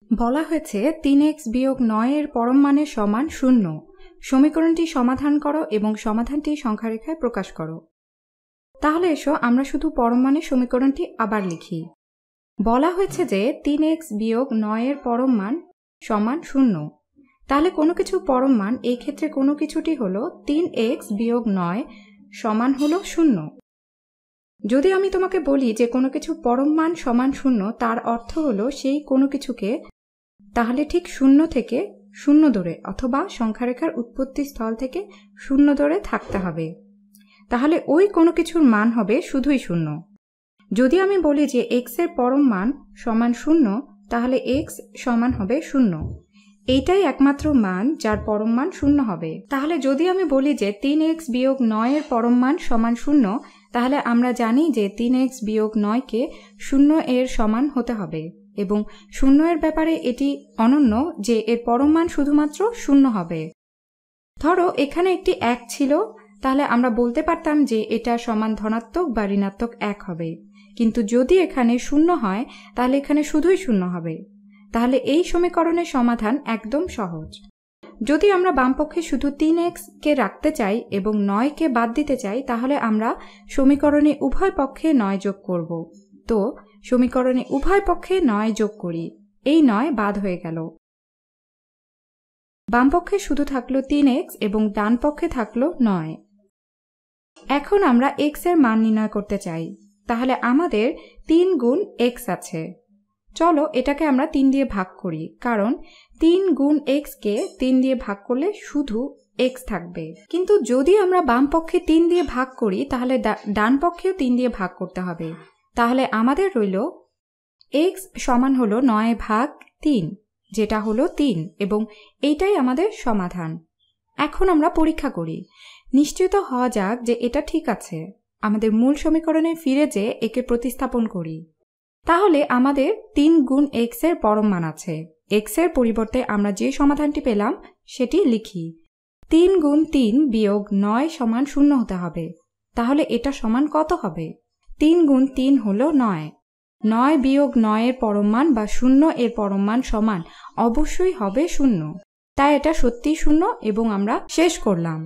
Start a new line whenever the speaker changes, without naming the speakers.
বলা হয়েছে 3x বিয়োগ 9 এর পরম মানের সমান 0। সমীকরণটি সমাধান করো এবং সমাধানটি সংখ্যারেখায় প্রকাশ করো। তাহলে এসো আমরা শুধু পরম মানের সমীকরণটি আবার লিখি। বলা হয়েছে যে 3x বিয়োগ 9 এর পরম মান সমান 0। তাহলে কোনো কিছু পরম মান এই ক্ষেত্রে কোনো কিছুটি হলো 3x বিয়োগ 9 সমান হলো 0। যদি আমি তোমাকে বলি যে কোনো কিছু পরম মান সমান 0, তার অর্থ হলো সেই কোনো কিছুকে তাহলে ঠিক 0 থেকে 0 দূরে অথবা সংখ্যারেখার উৎপত্তি স্থল থেকে 0 দূরে থাকতে হবে। তাহলে ওই কোনো কিছুর মান হবে শুধুই 0। যদি আমি বলি যে x এর পরম মান সমান 0, তাহলে x সমান হবে 0। এইটাই একমাত্র মান যার পরম মান 0 হবে। তাহলে যদি আমি বলি যে 3x বিয়োগ 9 এর পরম মান সমান 0, তাহলে আমরা জানি যে 3x বিয়োগ 9 কে 0 এর সমান হতে হবে এবং 0 এর ব্যাপারে এটি অনন্য যে এর পরম মান শুধুমাত্র 0 হবে। ধরো এখানে একটি 1 ছিল, তাহলে আমরা বলতে পারতাম যে এটা সমান ধনাত্মক বা ঋণাত্মক 1 হবে। কিন্তু যদি এখানে 0 হয় তাহলে এখানে শুধুই 0 হবে। তাহলে এই সমীকরণের সমাধান একদম সহজ। যদি আমরা বামপক্ষে শুধু 3x কে রাখতে চাই এবং 9 কে বাদ দিতে চাই, তাহলে আমরা সমীকরণে উভয় পক্ষে 9 যোগ করব। তো সমীকরণে উভয় পক্ষে 9 যোগ করি, এই 9 বাদ হয়ে গেল। বামপক্ষে শুধু থাকলো 3x এবং ডান পক্ষে থাকলো 9। এখন আমরা x এর মান নির্ণয় করতে চাই। তাহলে আমাদের 3 গুণ x আছে। চলো এটাকে আমরা 3 দিয়ে ভাগ করি, কারণ 3 গুণ x কে 3 দিয়ে ভাগ করলে শুধু x থাকবে। কিন্তু যদি আমরা বাম পক্ষে 3 দিয়ে ভাগ করি তাহলে ডান পক্ষেও 3 দিয়ে ভাগ করতে হবে। তাহলে আমাদের রইল x সমান হলো 9 ভাগ 3, যেটা হলো 3, এবং এইটাই আমাদের সমাধান। এখন আমরা পরীক্ষা করি, নিশ্চিত হওয়া যাক যে এটা ঠিক আছে। আমাদের মূল সমীকরণে ফিরে যেয়ে একে প্রতিস্থাপন করি। তাহলে আমাদের 3 গুণ x এর পরম মান আছে। x এর পরিবর্তে আমরা যে সমাধানটি পেলাম সেটি লিখি। 3 গুণ 3 বিয়োগ 9 সমান 0 হতে হবে। তাহলে এটা সমান কত হবে? 3 গুণ 3 হলো 9। 9 বিয়োগ 9 এর পরম মান বা 0 এর পরম মান সমান অবশ্যই হবে 0। তাই এটা সত্যিই 0 এবং আমরা শেষ করলাম।